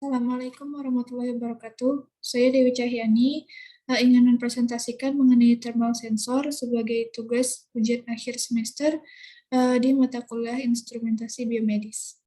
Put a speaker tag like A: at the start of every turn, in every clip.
A: Assalamualaikum warahmatullahi wabarakatuh. Saya Dewi Cahyani, ingin mempresentasikan mengenai thermal sensor sebagai tugas ujian akhir semester di mata kuliah instrumentasi biomedis.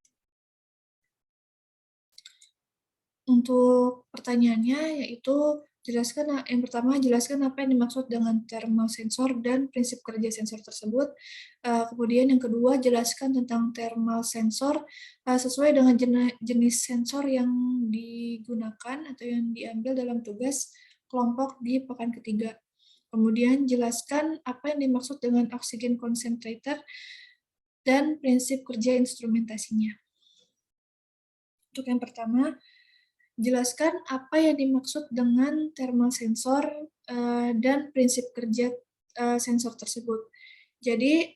A: Untuk pertanyaannya yaitu yang pertama jelaskan apa yang dimaksud dengan thermal sensor dan prinsip kerja sensor tersebut. Kemudian yang kedua jelaskan tentang thermal sensor sesuai dengan jenis sensor yang digunakan atau yang diambil dalam tugas kelompok di pekan ketiga. Kemudian jelaskan apa yang dimaksud dengan oxygen concentrator dan prinsip kerja instrumentasinya. Untuk yang pertama, jelaskan apa yang dimaksud dengan thermal sensor dan prinsip kerja sensor tersebut. Jadi,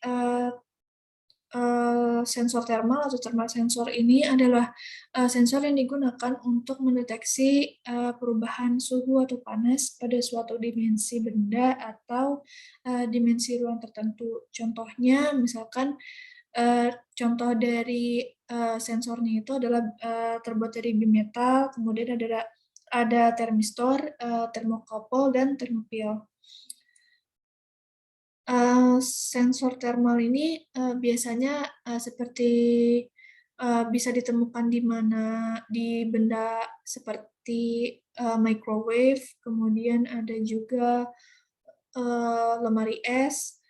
A: sensor thermal atau thermal sensor ini adalah sensor yang digunakan untuk mendeteksi perubahan suhu atau panas pada suatu dimensi benda atau dimensi ruang tertentu. Contohnya, misalkan contoh dari sensornya itu adalah terbuat dari bimetal, kemudian ada termistor, termokouple, dan termopil. Sensor thermal ini biasanya seperti bisa ditemukan di benda seperti microwave, kemudian ada juga lemari es.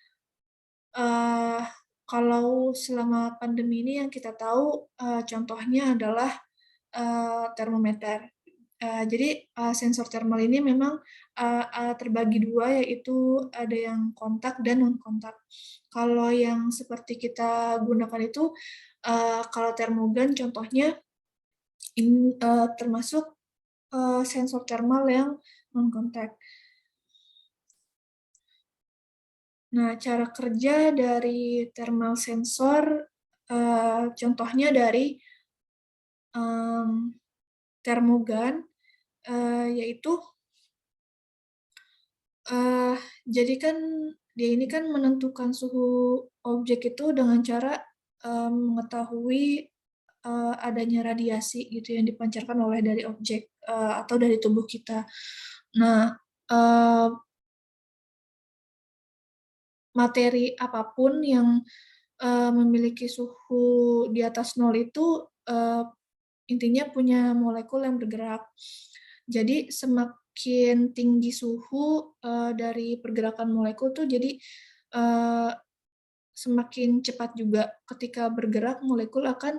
A: Kalau selama pandemi ini yang kita tahu contohnya adalah termometer. Jadi sensor thermal ini memang terbagi dua, yaitu ada yang kontak dan non kontak. Kalau yang seperti kita gunakan itu kalau termogan contohnya ini termasuk sensor thermal yang non kontak. Nah, cara kerja dari thermal sensor contohnya dari termogan, yaitu jadi kan dia ini kan menentukan suhu objek itu dengan cara mengetahui adanya radiasi gitu yang dipancarkan oleh dari objek atau dari tubuh kita. Nah, materi apapun yang memiliki suhu di atas 0 itu intinya punya molekul yang bergerak. Jadi semakin tinggi suhu dari pergerakan molekul tuh jadi semakin cepat juga ketika bergerak molekul akan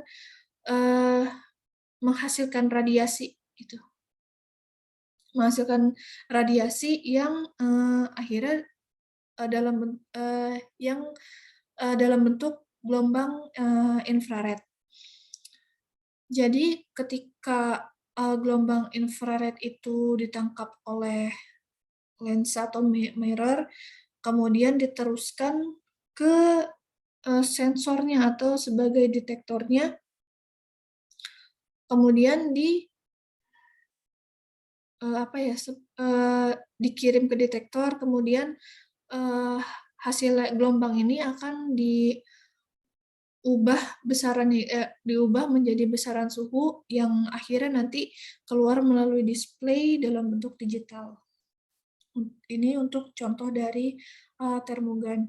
A: menghasilkan radiasi gitu. Menghasilkan radiasi yang akhirnya dalam bentuk gelombang infrared. Jadi ketika gelombang infrared itu ditangkap oleh lensa atau mirror, kemudian diteruskan ke sensornya atau sebagai detektornya, kemudian dikirim ke detektor, kemudian hasil gelombang ini akan diubah menjadi besaran suhu yang akhirnya nanti keluar melalui display dalam bentuk digital. Ini untuk contoh dari termogan.